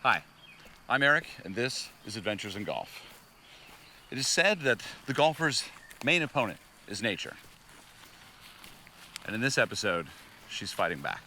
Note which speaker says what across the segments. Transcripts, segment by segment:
Speaker 1: Hi, I'm Erik, and this is Adventures in Golf. It is said that the golfer's main opponent is nature. And in this episode, she's fighting back.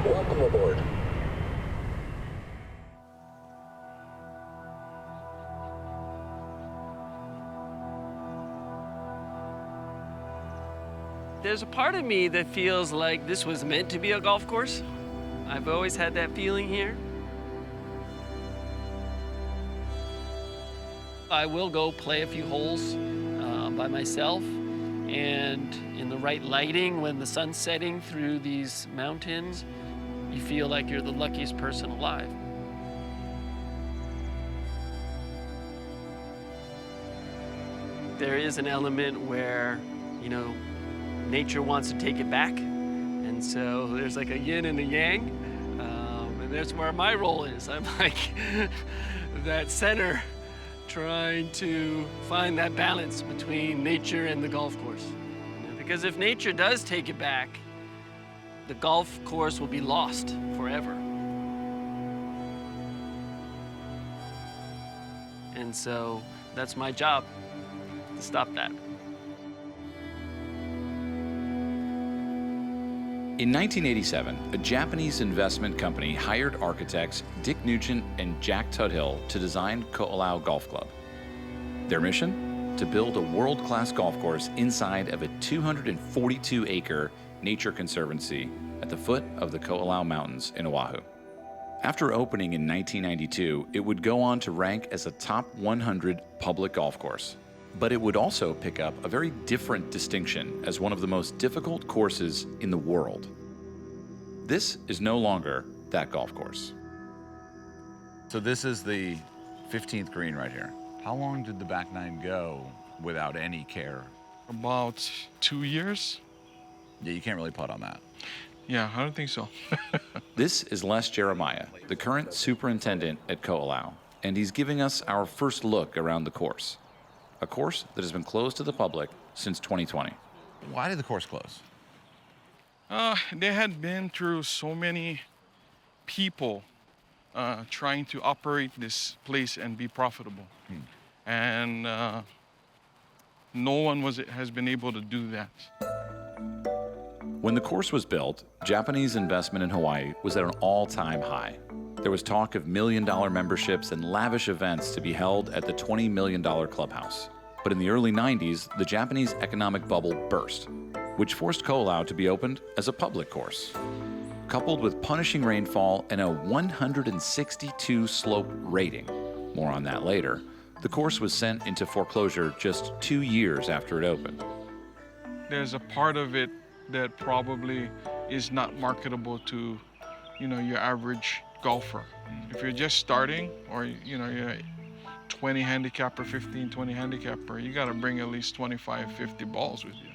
Speaker 2: Welcome aboard.
Speaker 3: There's a part of me that feels like this was meant to be a golf course. I've always had that feeling here. I will go play a few holes by myself, and in the right lighting, when the sun's setting through these mountains, you feel like you're the luckiest person alive. There is an element where, nature wants to take it back. And so there's like a yin and a yang. And that's where my role is. I'm like that center, trying to find that balance between nature and the golf course. Because if nature does take it back, the golf course will be lost forever. And so that's my job, to stop that.
Speaker 4: In 1987, a Japanese investment company hired architects Dick Nugent and Jack Tudhill to design Ko'olau Golf Club. Their mission? To build a world-class golf course inside of a 242-acre nature conservancy at the foot of the Ko'olau Mountains in Oahu. After opening in 1992, it would go on to rank as a top 100 public golf course. But it would also pick up a very different distinction as one of the most difficult courses in the world. This is no longer that golf course.
Speaker 1: So this is the 15th green right here. How long did the back nine go without any care?
Speaker 5: About 2 years.
Speaker 1: Yeah, you can't really putt on that.
Speaker 5: Yeah, I don't think so.
Speaker 4: This is Les Jeremiah, the current superintendent at Ko'olau, and he's giving us our first look around the course. A course that has been closed to the public since 2020.
Speaker 1: Why did the course close?
Speaker 5: They had been through so many people trying to operate this place and be profitable. And no one has been able to do that.
Speaker 4: When the course was built, Japanese investment in Hawaii was at an all-time high. There was talk of million-dollar memberships and lavish events to be held at the $20 million clubhouse. But in the early 90s, the Japanese economic bubble burst, which forced Ko'olau to be opened as a public course. Coupled with punishing rainfall and a 162 slope rating, more on that later, the course was sent into foreclosure just 2 years after it opened.
Speaker 5: There's a part of it that probably is not marketable to, your average golfer. If you're just starting, or you're a 20 handicapper, 15, 20 handicapper, you got to bring at least 25, 50 balls with you.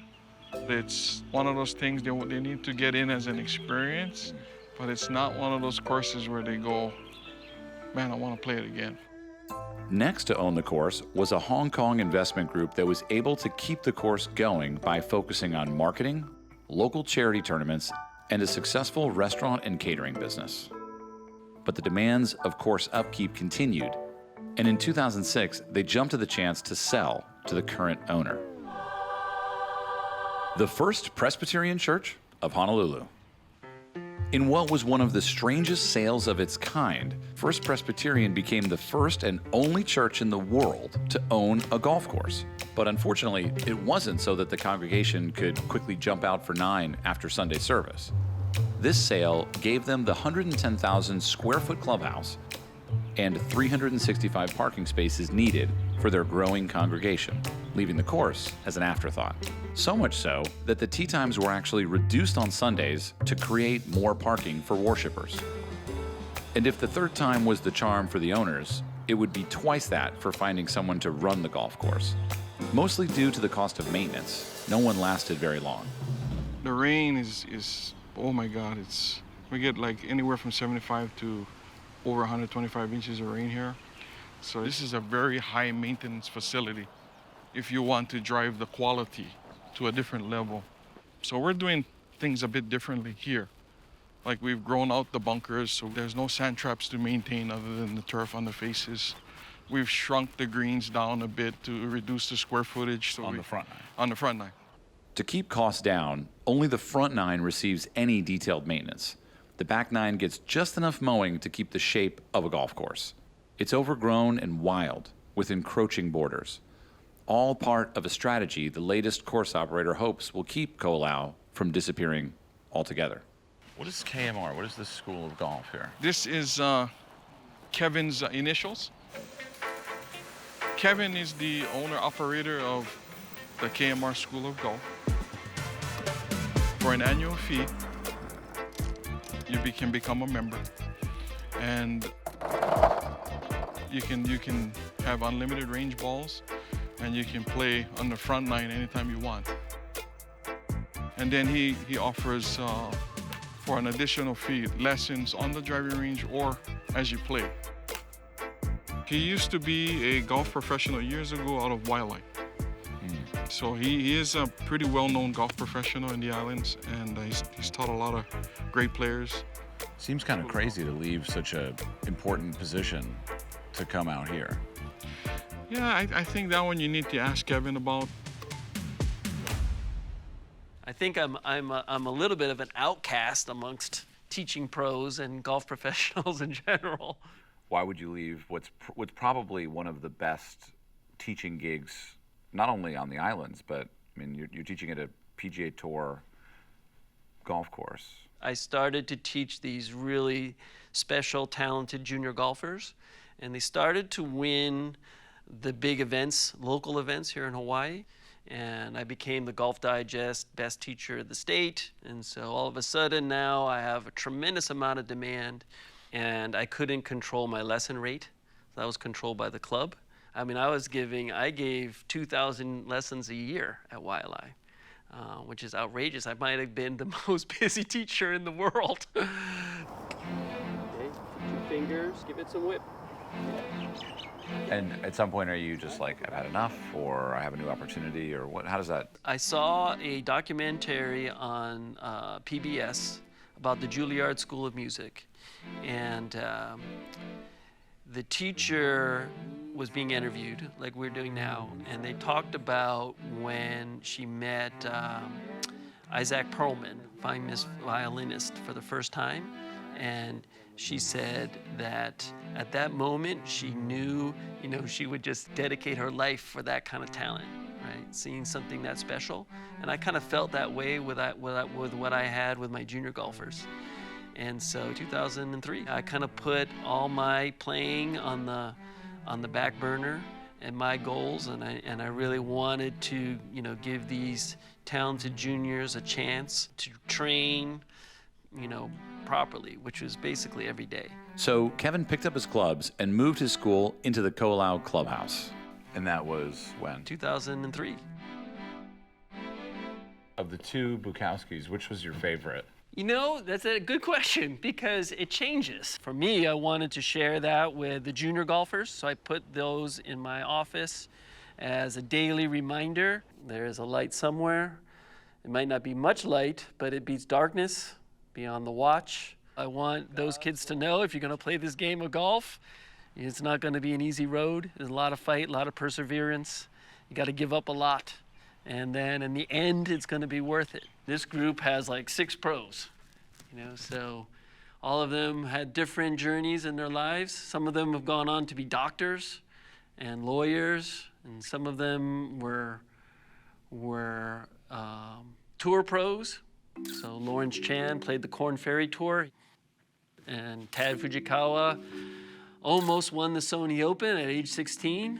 Speaker 5: It's one of those things they need to get in as an experience, but it's not one of those courses where they go, man, I want to play it again.
Speaker 4: Next to own the course was a Hong Kong investment group that was able to keep the course going by focusing on marketing, local charity tournaments, and a successful restaurant and catering business. But the demands of course upkeep continued, and in 2006, they jumped to the chance to sell to the current owner. The First Presbyterian Church of Honolulu. In what was one of the strangest sales of its kind, First Presbyterian became the first and only church in the world to own a golf course. But unfortunately, it wasn't so that the congregation could quickly jump out for 9 after Sunday service. This sale gave them the 110,000 square foot clubhouse and 365 parking spaces needed for their growing congregation, leaving the course as an afterthought. So much so that the tee times were actually reduced on Sundays to create more parking for worshipers. And if the third time was the charm for the owners, it would be twice that for finding someone to run the golf course. Mostly due to the cost of maintenance, no one lasted very long.
Speaker 5: The rain is oh my God, we get like anywhere from 75 to over 125 inches of rain here. So this is a very high maintenance facility if you want to drive the quality to a different level. So we're doing things a bit differently here. Like we've grown out the bunkers, so there's no sand traps to maintain other than the turf on the faces. We've shrunk the greens down a bit to reduce the square footage. So
Speaker 1: On the front nine.
Speaker 5: On the front nine.
Speaker 4: To keep costs down, only the front nine receives any detailed maintenance. The back nine gets just enough mowing to keep the shape of a golf course. It's overgrown and wild, with encroaching borders. All part of a strategy the latest course operator hopes will keep Ko'olau from disappearing altogether.
Speaker 1: What is KMR? What is this school of golf here?
Speaker 5: This is Kevin's initials. Kevin is the owner-operator of the KMR School of Golf. For an annual fee, you can become a member, and you can have unlimited range balls, and you can play on the front nine anytime you want. And then he offers, for an additional fee, lessons on the driving range or as you play. He used to be a golf professional years ago out of Wildlife. So he is a pretty well-known golf professional in the islands, and he's taught a lot of great players.
Speaker 1: Seems kind of crazy to leave such an important position to come out here.
Speaker 5: Yeah, I think that one you need to ask Kevin about.
Speaker 3: I think I'm a little bit of an outcast amongst teaching pros and golf professionals in general.
Speaker 1: Why would you leave what's probably one of the best teaching gigs, not only on the islands, but I mean, you're teaching at a PGA Tour golf course.
Speaker 3: I started to teach these really special, talented junior golfers, and they started to win the big events, local events here in Hawaii. And I became the Golf Digest best teacher of the state. And so all of a sudden now I have a tremendous amount of demand, and I couldn't control my lesson rate. That was controlled by the club. I mean, I gave 2,000 lessons a year at YLI, which is outrageous. I might have been the most busy teacher in the world. Okay, 2 fingers, give it some whip.
Speaker 1: And at some point, are you just like, I've had enough, or I have a new opportunity, or what? How does that?
Speaker 3: I saw a documentary on PBS about the Juilliard School of Music, and the teacher was being interviewed, like we're doing now, and they talked about when she met Isaac Perlman, famous violinist, for the first time, and she said that at that moment she knew, she would just dedicate her life for that kind of talent, right? Seeing something that special, and I kind of felt that way with what I had with my junior golfers. And so 2003, I kind of put all my playing on the back burner and my goals, and I really wanted to, give these talented juniors a chance to train, properly, which was basically every day.
Speaker 4: So Kevin picked up his clubs and moved his school into the Ko'olau clubhouse.
Speaker 1: And that was when?
Speaker 3: 2003.
Speaker 1: Of the 2 Bukowskis, which was your favorite?
Speaker 3: That's a good question because it changes. For me, I wanted to share that with the junior golfers, so I put those in my office as a daily reminder. There's a light somewhere. It might not be much light, but it beats darkness. Be on the watch. I want those kids to know if you're going to play this game of golf, it's not going to be an easy road. There's a lot of fight, a lot of perseverance. You got to give up a lot. And then in the end, it's going to be worth it. This group has like 6 pros, so all of them had different journeys in their lives. Some of them have gone on to be doctors and lawyers, and some of them were tour pros. So Lawrence Chan played the Korn Ferry Tour, and Tad Fujikawa almost won the Sony Open at age 16.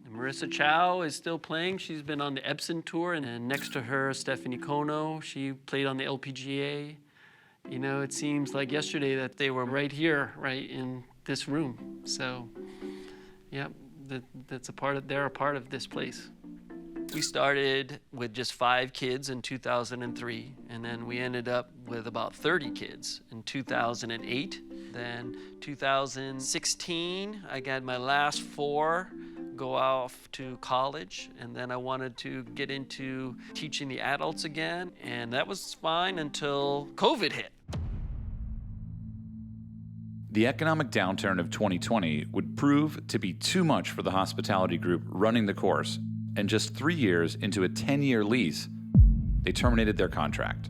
Speaker 3: And Marissa Chow is still playing. She's been on the Epson Tour, and then next to her, Stephanie Kono. She played on the LPGA. You know, it seems like yesterday that they were right here, right in this room. So, yeah, they're a part of this place. We started with just 5 kids in 2003, and then we ended up with about 30 kids in 2008. Then 2016, I got my last 4 go off to college, and then I wanted to get into teaching the adults again, and that was fine until COVID hit.
Speaker 4: The economic downturn of 2020 would prove to be too much for the hospitality group running the course, and just 3 years into a 10-year lease, they terminated their contract.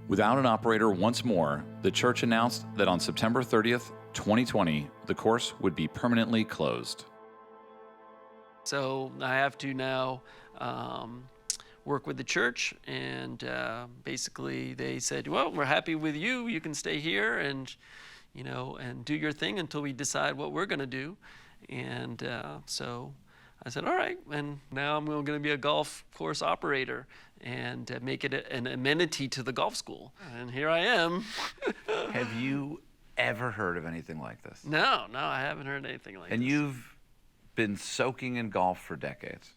Speaker 4: Without an operator once more, the church announced that on September 30th, 2020, the course would be permanently closed.
Speaker 3: So I have to now work with the church, and basically they said, well, we're happy with you. You can stay here and, you know, and do your thing until we decide what we're going to do. And so I said, all right. And now I'm going to be a golf course operator and make it an amenity to the golf school. And here I am.
Speaker 1: Have you ever heard of anything like this?
Speaker 3: No, I haven't heard anything like this.
Speaker 1: And you've been soaking in golf for decades.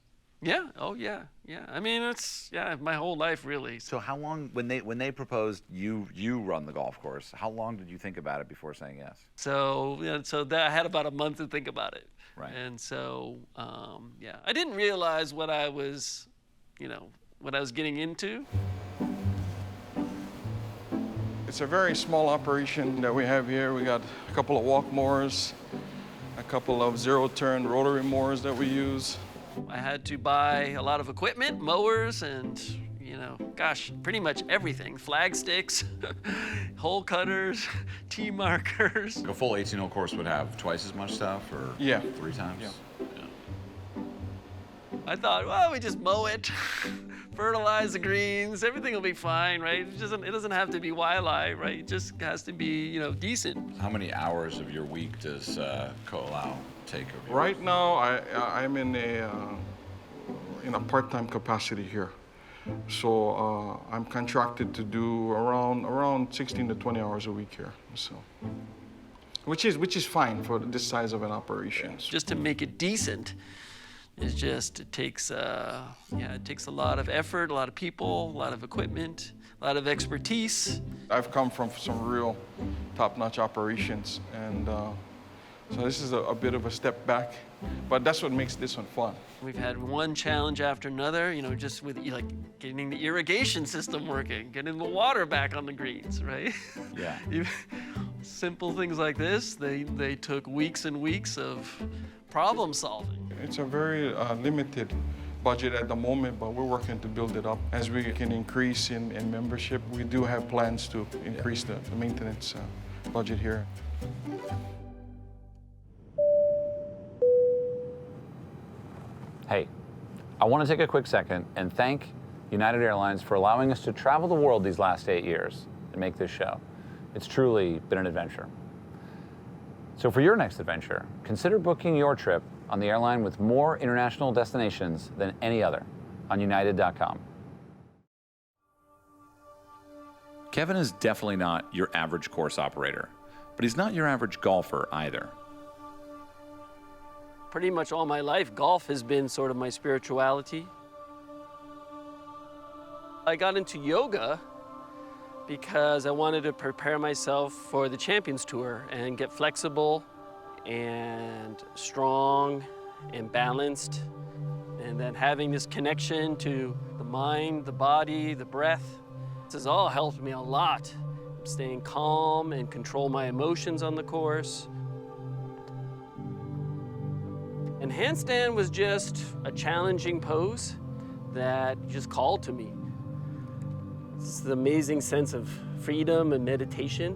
Speaker 3: Yeah. Oh, yeah. I mean, it's my whole life, really.
Speaker 1: So how long, when they proposed you run the golf course, how long did you think about it before saying yes?
Speaker 3: So I had about a month to think about it.
Speaker 1: Right.
Speaker 3: And so I didn't realize what I was getting into.
Speaker 5: It's a very small operation that we have here. We got a couple of walk mowers, a couple of zero-turn rotary mowers that we use.
Speaker 3: I had to buy a lot of equipment, mowers, and, pretty much everything. Flag sticks, hole cutters, tee markers.
Speaker 1: A full 18-hole course would have twice as much stuff, or 3 times?
Speaker 5: Yeah.
Speaker 3: I thought, well, we just mow it, fertilize the greens, everything will be fine, right? It doesn't have to be wildlife, right? It just has to be, decent.
Speaker 1: How many hours of your week does Ko'olau take of yours?
Speaker 5: Right now, I'm in a part-time capacity here. So I'm contracted to do around 16 to 20 hours a week here. So, which is fine for this size of an operation.
Speaker 3: Just to make it decent, it takes a lot of effort, a lot of people, a lot of equipment, a lot of expertise.
Speaker 5: I've come from some real top-notch operations, and so this is a bit of a step back, but that's what makes this one fun.
Speaker 3: We've had one challenge after another, just with getting the irrigation system working, getting the water back on the greens, right?
Speaker 1: Yeah.
Speaker 3: Simple things like this, they took weeks and weeks of problem solving.
Speaker 5: It's a very limited budget at the moment, but we're working to build it up. As we can increase in membership, we do have plans to increase the maintenance budget here.
Speaker 2: Hey, I want to take a quick second and thank United Airlines for allowing us to travel the world these last 8 years and make this show. It's truly been an adventure. So for your next adventure, consider booking your trip on the airline with more international destinations than any other on United.com.
Speaker 4: Kevin is definitely not your average course operator, but he's not your average golfer either.
Speaker 3: Pretty much all my life, golf has been sort of my spirituality. I got into yoga because I wanted to prepare myself for the Champions Tour and get flexible and strong and balanced. And then having this connection to the mind, the body, the breath, this has all helped me a lot. Staying calm and control my emotions on the course. And handstand was just a challenging pose that just called to me. It's the amazing sense of freedom and meditation.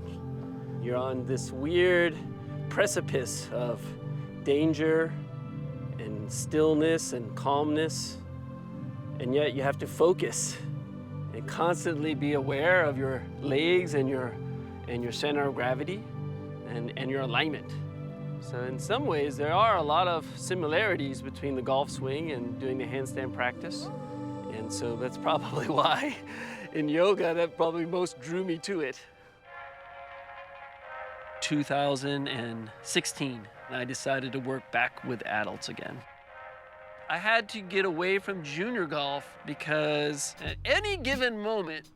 Speaker 3: You're on this weird precipice of danger and stillness and calmness, and yet you have to focus and constantly be aware of your legs and your center of gravity and your alignment. So in some ways, there are a lot of similarities between the golf swing and doing the handstand practice. And so that's probably why in yoga that probably most drew me to it. 2016, I decided to work back with adults again. I had to get away from junior golf because at any given moment,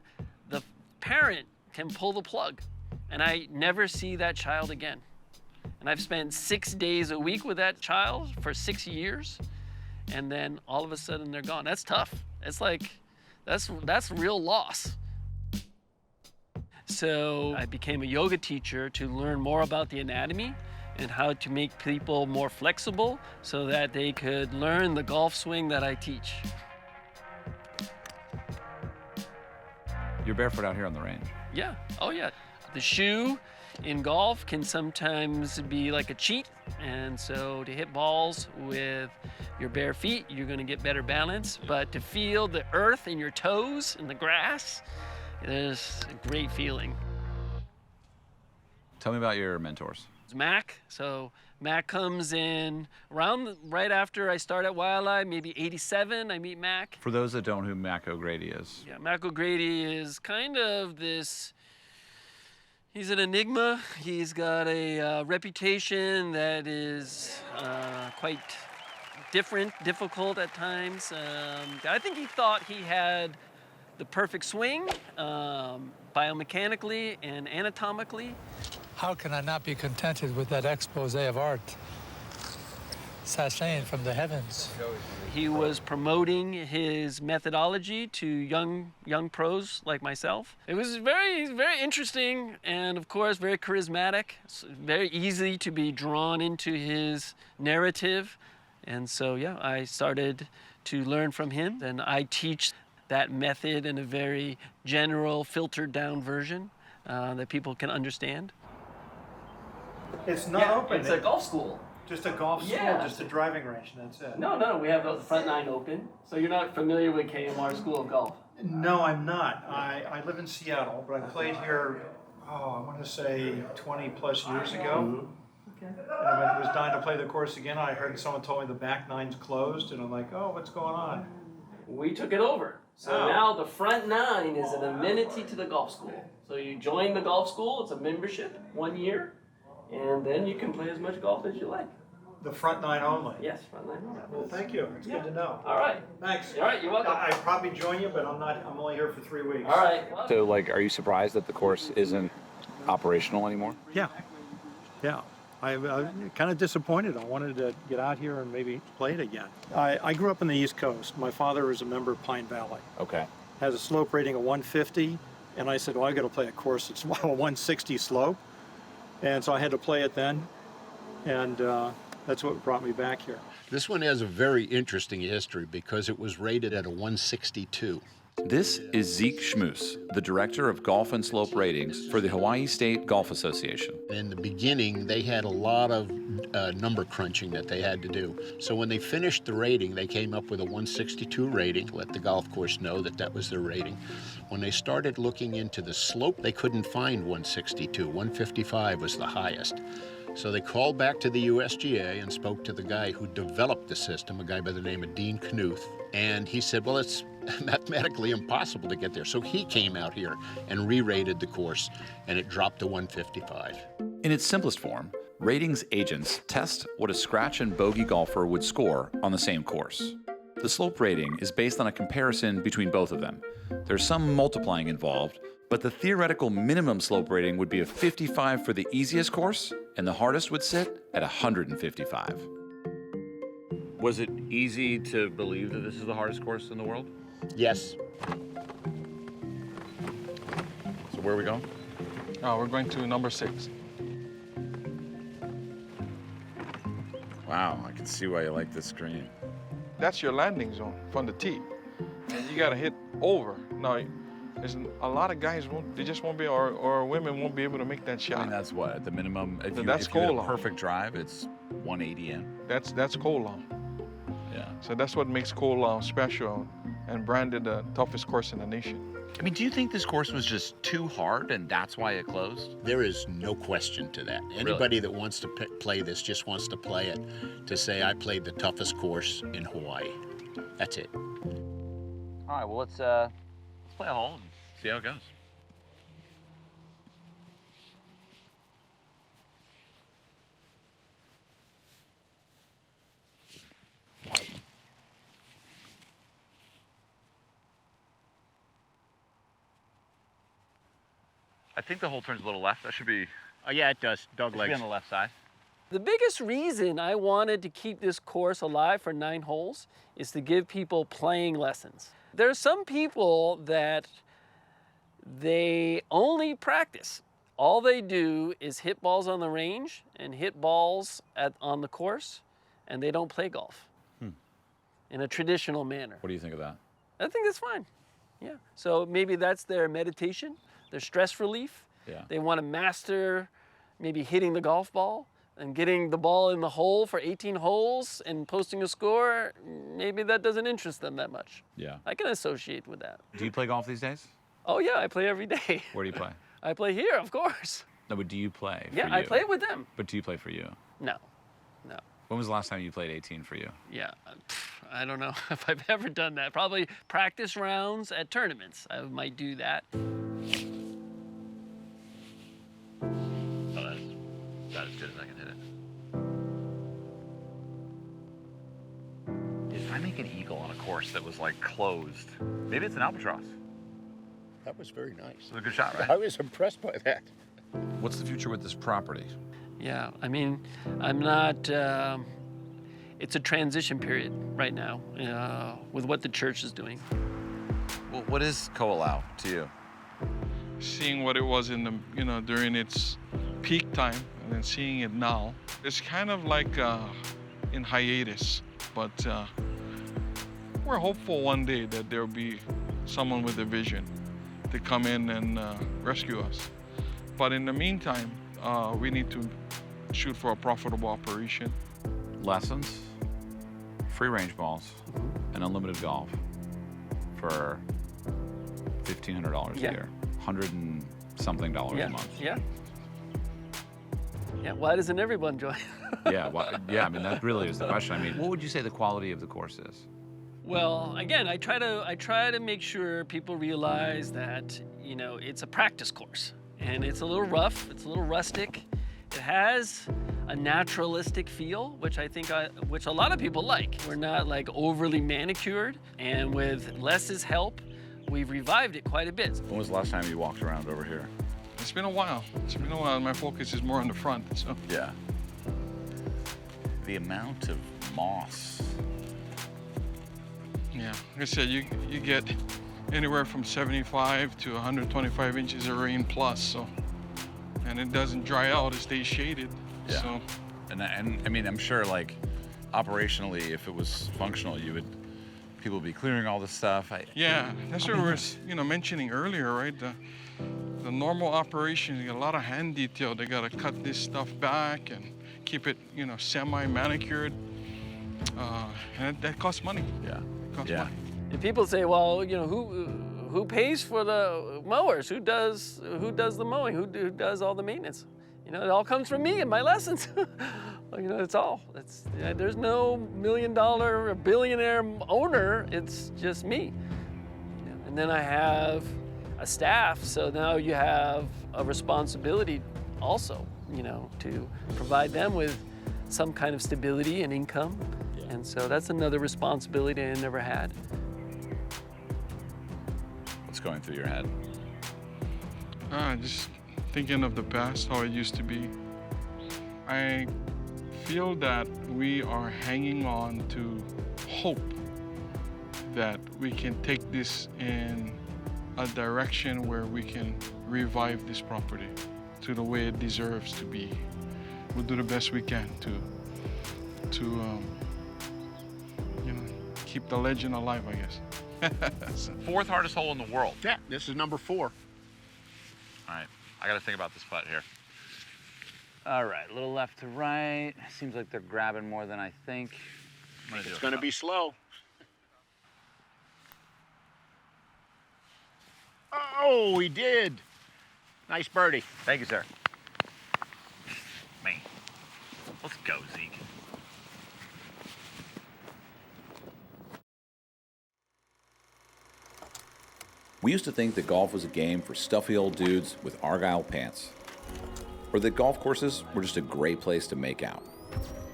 Speaker 3: the parent can pull the plug and I never see that child again. And I've spent 6 days a week with that child for 6 years, and then all of a sudden they're gone. That's tough. It's like, that's real loss. So I became a yoga teacher to learn more about the anatomy and how to make people more flexible so that they could learn the golf swing that I teach.
Speaker 2: You're barefoot out here on the range.
Speaker 3: Yeah, oh yeah. The shoe in golf can sometimes be like a cheat, and so to hit balls with your bare feet, you're gonna get better balance, but to feel the earth in your toes in the grass, it is a great feeling.
Speaker 2: Tell me about your mentors.
Speaker 3: It's Mac. So Mac comes in around right after I start at Wildlife, maybe 87, I meet Mac.
Speaker 2: For those that don't know who Mac O'Grady is.
Speaker 3: Yeah, Mac O'Grady is kind of this, he's an enigma. He's got a reputation that is quite difficult at times. I think he thought he had the perfect swing, biomechanically and anatomically.
Speaker 6: How can I not be contented with that expose of art sashaying from the heavens?
Speaker 3: He was promoting his methodology to young pros like myself. It was very interesting and, of course, very charismatic. It's very easy to be drawn into his narrative. And so, yeah, I started to learn from him. And I teach that method in a very general, filtered down version that people can understand.
Speaker 7: It's not open.
Speaker 3: It's a golf school.
Speaker 7: Just a golf school,
Speaker 3: Yeah.
Speaker 7: just a driving range, and that's it.
Speaker 3: No, we have the front nine open. So you're not familiar with KMR School of Golf?
Speaker 7: No, I'm not. I live in Seattle, but I played here, I want to say 20 plus years ago.
Speaker 3: Okay.
Speaker 7: And I was dying to play the course again. I heard someone told me the back nine's closed, and I'm like, oh, what's going on?
Speaker 3: We took it over. So
Speaker 7: Oh.
Speaker 3: now the front nine is an amenity to the golf school. So you join the golf school, it's a membership, 1 year, and then you can play as much golf as you like.
Speaker 7: The front nine only?
Speaker 3: Yes, front nine.
Speaker 7: Well, thank you. It's good to know.
Speaker 3: All right.
Speaker 7: Thanks.
Speaker 3: All right, you're welcome.
Speaker 7: I'd probably join you, but I'm only here for 3 weeks.
Speaker 3: All right.
Speaker 2: So, like, are you surprised that the course isn't operational anymore?
Speaker 7: Yeah. I'm kind of disappointed. I wanted to get out here and maybe play it again. I grew up on the East Coast. My father was a member of Pine Valley.
Speaker 2: Okay.
Speaker 7: Has a slope rating of 150, and I said, well, I got to play a course that's a 160 slope. And so I had to play it then, and that's what brought me back here.
Speaker 8: This one has a very interesting history because it was rated at a 162.
Speaker 4: This is Zeke Schmoose, the Director of Golf and Slope Ratings for the Hawaii State Golf Association.
Speaker 8: In the beginning, they had a lot of number crunching that they had to do. So when they finished the rating, they came up with a 162 rating, let the golf course know that that was their rating. When they started looking into the slope, they couldn't find 162. 155 was the highest. So they called back to the USGA and spoke to the guy who developed the system, a guy by the name of Dean Knuth. And he said, well, it's mathematically impossible to get there. So he came out here and re-rated the course, and it dropped to 155.
Speaker 4: In its simplest form, ratings agents test what a scratch and bogey golfer would score on the same course. The slope rating is based on a comparison between both of them. There's some multiplying involved, but the theoretical minimum slope rating would be a 55 for the easiest course, and the hardest would sit at 155.
Speaker 2: Was it easy to believe that this is the hardest course in the world?
Speaker 8: Yes.
Speaker 2: So where are we going?
Speaker 5: We're going to number 6.
Speaker 2: Wow, I can see why you like this green.
Speaker 5: That's your landing zone from the tee. And you got to hit over. Now, there's a lot of guys they just won't be, or women won't be able to make that shot.
Speaker 2: I mean, that's what, at the minimum, if you
Speaker 5: That's
Speaker 2: hit a
Speaker 5: goal-on.
Speaker 2: perfect drive, it's 180 in.
Speaker 5: That's Kolam.
Speaker 2: Yeah.
Speaker 5: So that's what makes Kolam special and branded the toughest course in the nation.
Speaker 2: I mean, do you think this course was just too hard and that's why it closed?
Speaker 8: There is no question to that. Anybody that wants to play this just wants to play it to say, I played the toughest course in Hawaii. That's it.
Speaker 2: All right, well, let's play a hole and
Speaker 1: See how it goes. I think the hole turns a little left. That should be,
Speaker 9: Oh yeah, it does. Dog
Speaker 1: should be
Speaker 9: legs.
Speaker 1: on the left side.
Speaker 3: The biggest reason I wanted to keep this course alive for 9 holes is to give people playing lessons. There are some people that they only practice. All they do is hit balls on the range and hit balls on the course, and they don't play golf in a traditional manner.
Speaker 2: What do you think of that?
Speaker 3: I think that's fine. Yeah. So maybe that's their meditation, their stress relief.
Speaker 2: Yeah.
Speaker 3: They want to master maybe hitting the golf ball and getting the ball in the hole for 18 holes and posting a score. Maybe that doesn't interest them that much.
Speaker 2: Yeah.
Speaker 3: I can associate with that.
Speaker 2: Do you play golf these days?
Speaker 3: Oh yeah, I play every day.
Speaker 2: Where do you play?
Speaker 3: I play here, of course.
Speaker 2: No, but do you play for
Speaker 3: Yeah,
Speaker 2: you?
Speaker 3: I play with them.
Speaker 2: But do you play for you?
Speaker 3: No, no.
Speaker 2: When was the last time you played 18 for you?
Speaker 3: Yeah, I don't know if I've ever done that. Probably practice rounds at tournaments. I might do that.
Speaker 1: Oh, that's about as good as I can hit it. If I make an eagle on a course that was like closed, maybe it's an albatross.
Speaker 8: That was very nice.
Speaker 1: It's a good shot, right?
Speaker 8: I was impressed by that.
Speaker 4: What's the future with this property?
Speaker 3: Yeah, I mean, I'm not, it's a transition period right now with what the church is doing.
Speaker 1: Well, what is Ko'olau to you?
Speaker 5: Seeing what it was in the, during its peak time and then seeing it now, it's kind of like in hiatus, but we're hopeful one day that there'll be someone with a vision to come in and rescue us. But in the meantime, we need to shoot for a profitable operation.
Speaker 2: Lessons, free range balls, and unlimited golf for $1,500
Speaker 3: Yeah.
Speaker 2: a year, $100 and something a month.
Speaker 3: Yeah. Yeah, why doesn't everyone join?
Speaker 2: Yeah, well, yeah. I mean, that really is the question. I mean, what would you say the quality of the course is?
Speaker 3: Well, again, I try to make sure people realize that, it's a practice course. And it's a little rough, it's a little rustic. It has a naturalistic feel, which I think which a lot of people like. We're not like overly manicured, and with Les's help, we've revived it quite a bit.
Speaker 1: When was the last time you walked around over here?
Speaker 5: It's been a while. My focus is more on the front, so.
Speaker 1: Yeah. The amount of moss.
Speaker 5: Yeah, like I said, you get anywhere from 75 to 125 inches of rain plus, so. And it doesn't dry out, it stays shaded,
Speaker 1: Yeah.
Speaker 5: so.
Speaker 1: And I mean, I'm sure like operationally, if it was functional, people would be clearing all this stuff.
Speaker 5: Yeah, that's what we were, mentioning earlier, right? The normal operation, you got a lot of hand detail. They gotta cut this stuff back and keep it, semi-manicured. And that costs money.
Speaker 1: Yeah.
Speaker 5: It costs
Speaker 1: Yeah.
Speaker 5: money.
Speaker 3: And people say, well, who pays for the mowers? Who does the mowing? Who does all the maintenance? It all comes from me and my lessons. It's all. There's no $1 million or billionaire owner. It's just me. And then I have a staff, so now you have a responsibility also, to provide them with some kind of stability and income.
Speaker 1: Yeah.
Speaker 3: And so that's another responsibility I never had.
Speaker 1: What's going through your head?
Speaker 5: Just thinking of the past, how it used to be. I feel that we are hanging on to hope that we can take this in a direction where we can revive this property to the way it deserves to be. We'll do the best we can to keep the legend alive, I guess.
Speaker 1: Fourth hardest hole in the world.
Speaker 8: Yeah, this is number 4.
Speaker 1: All right, I got to think about this putt here.
Speaker 2: All right, a little left to right. Seems like they're grabbing more than I think.
Speaker 8: It's going to be slow. Oh, he did. Nice birdie.
Speaker 1: Thank you, sir. Man, let's go, Zeke.
Speaker 4: We used to think that golf was a game for stuffy old dudes with Argyle pants, or that golf courses were just a great place to make out.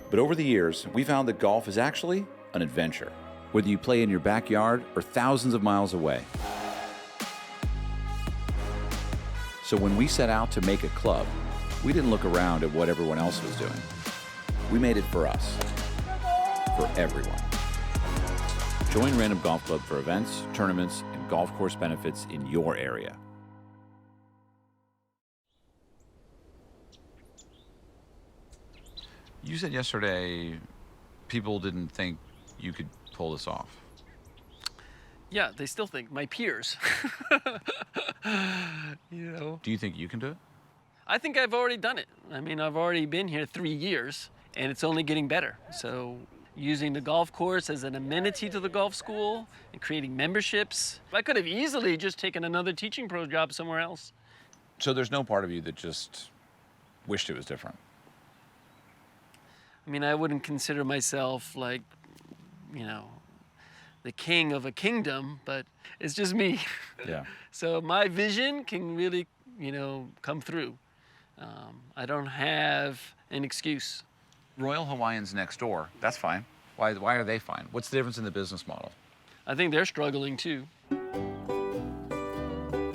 Speaker 4: But over the years, we found that golf is actually an adventure, whether you play in your backyard or thousands of miles away. So when we set out to make a club, we didn't look around at what everyone else was doing. We made it for us, for everyone. Join Random Golf Club for events, tournaments, and golf course benefits in your area.
Speaker 1: You said yesterday people didn't think you could pull this off.
Speaker 3: Yeah, they still think, my peers. You know.
Speaker 1: Do you think you can do it?
Speaker 3: I think I've already done it. I mean, I've already been here 3 years, and it's only getting better. So using the golf course as an amenity to the golf school and creating memberships. I could have easily just taken another teaching pro job somewhere else.
Speaker 1: So there's no part of you that just wished it was different?
Speaker 3: I mean, I wouldn't consider myself like, you know, the king of a kingdom, but it's just me.
Speaker 1: Yeah.
Speaker 3: So my vision can really, you know, come through. I don't have an excuse.
Speaker 1: Royal Hawaiian's next door. That's fine. Why are they fine? What's the difference in the business model?
Speaker 3: I think they're struggling too.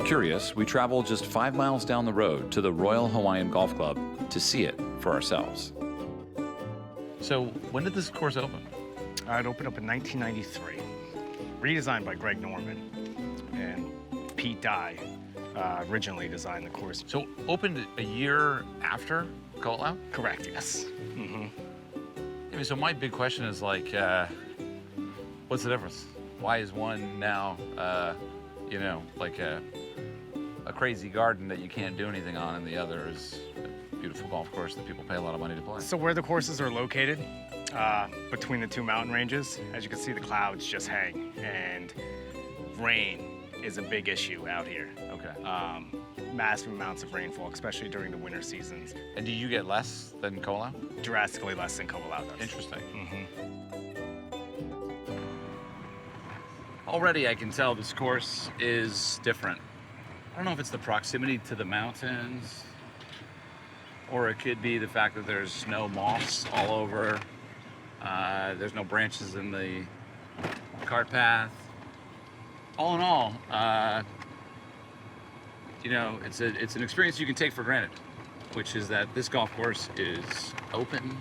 Speaker 4: Curious, we traveled just 5 miles down the road to the Royal Hawaiian Golf Club to see it for ourselves.
Speaker 1: So when did this course open?
Speaker 9: It opened up in 1993, redesigned by Greg Norman, and Pete Dye originally designed the course.
Speaker 1: So opened a year after Ko'olau?
Speaker 9: Correct, yes. Mm-hmm.
Speaker 1: I mean, so my big question is like, what's the difference? Why is one now, you know, like a crazy garden that you can't do anything on, and the other is a beautiful golf course that people pay a lot of money to play?
Speaker 9: So where the courses are located, between the two mountain ranges, as you can see, the clouds just hang, and rain is a big issue out here.
Speaker 1: Okay.
Speaker 9: Massive amounts of rainfall, especially during the winter seasons.
Speaker 1: And do you get less than Ko'olau?
Speaker 9: Drastically less than Ko'olau does.
Speaker 1: Interesting.
Speaker 9: Mm-hmm.
Speaker 1: Already I can tell this course is different. I don't know if it's the proximity to the mountains, or it could be the fact that there's no moss all over. There's no branches in the cart path. All in all, you know, it's an experience you can take for granted, which is that this golf course is open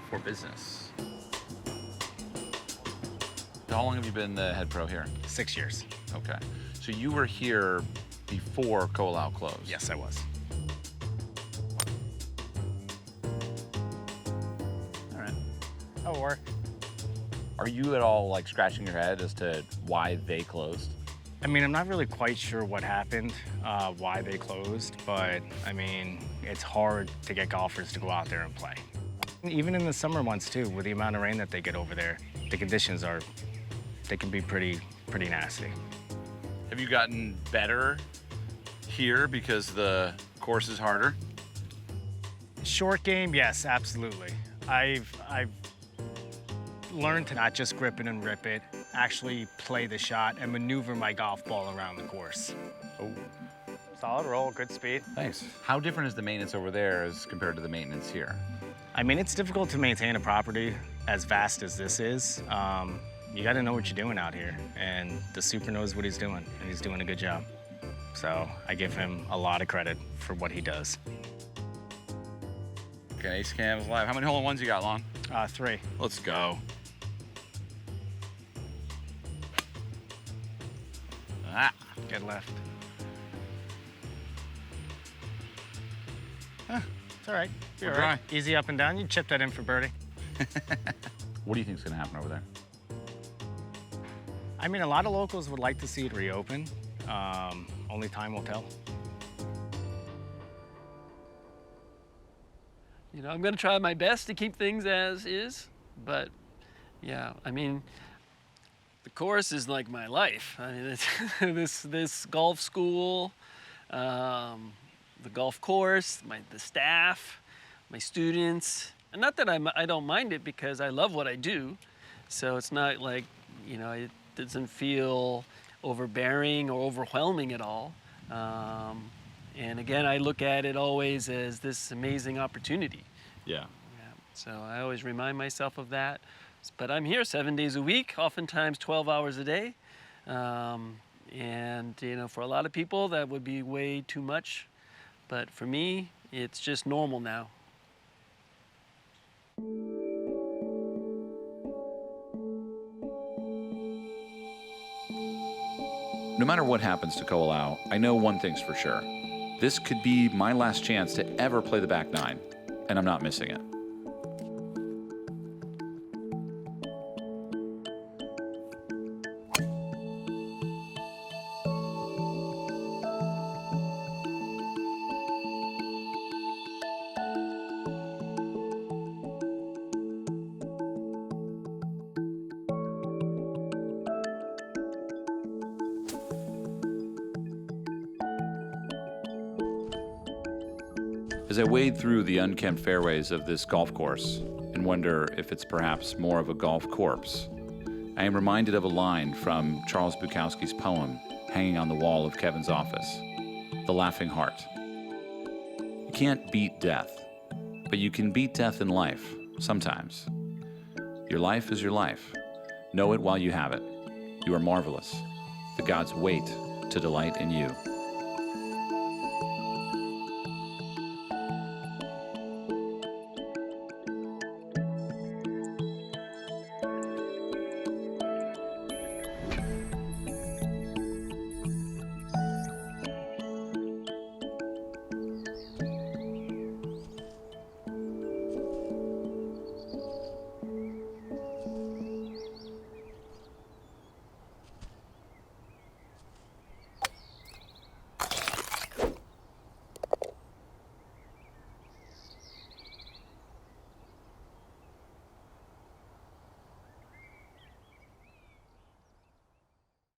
Speaker 1: for business. How long have you been the head pro here?
Speaker 9: 6 years.
Speaker 1: Okay. So you were here before Ko'olau closed?
Speaker 9: Yes, I was.
Speaker 1: All right.
Speaker 9: That'll work.
Speaker 1: Are you at all like scratching your head as to why they closed?
Speaker 9: I mean, I'm not really quite sure what happened, why they closed, but I mean, it's hard to get golfers to go out there and play. Even in the summer months too, with the amount of rain that they get over there, the conditions they can be pretty nasty.
Speaker 1: Have you gotten better here because the course is harder?
Speaker 9: Short game, yes, absolutely. I've learned to not just grip it and rip it, actually play the shot and maneuver my golf ball around the course.
Speaker 1: Oh.
Speaker 9: Solid roll, good speed.
Speaker 1: Thanks. How different is the maintenance over there as compared to the maintenance here?
Speaker 9: I mean, it's difficult to maintain a property as vast as this is. You got to know what you're doing out here, and the super knows what he's doing, and he's doing a good job. So I give him a lot of credit for what he does.
Speaker 1: Okay, ace cam is live. How many hole-in-ones you got, Lon?
Speaker 9: 3.
Speaker 1: Let's go. Ah.
Speaker 9: Get left. It's all right. You're all right. Easy up and down. You chip that in for birdie.
Speaker 1: What do you think is going to happen over there?
Speaker 9: I mean, a lot of locals would like to see it reopen. Only time will tell.
Speaker 3: You know, I'm gonna try my best to keep things as is, but yeah, I mean, the course is like my life. I mean, it's, this golf school, the golf course, the staff, my students, and not that I don't mind it because I love what I do. So it's not like, you know, it doesn't feel overbearing or overwhelming at all. And again, I look at it always as this amazing opportunity.
Speaker 1: Yeah.
Speaker 3: So I always remind myself of that. But I'm here 7 days a week, oftentimes 12 hours a day. And you know, for a lot of people that would be way too much. But for me, it's just normal now.
Speaker 4: No matter what happens to Ko'olau, I know one thing's for sure. This could be my last chance to ever play the back nine, and I'm not missing it. As I wade through the unkempt fairways of this golf course and wonder if it's perhaps more of a golf corpse, I am reminded of a line from Charles Bukowski's poem hanging on the wall of Kevin's office, The Laughing Heart. You can't beat death, but you can beat death in life, sometimes. Your life is your life. Know it while you have it. You are marvelous. The gods wait to delight in you.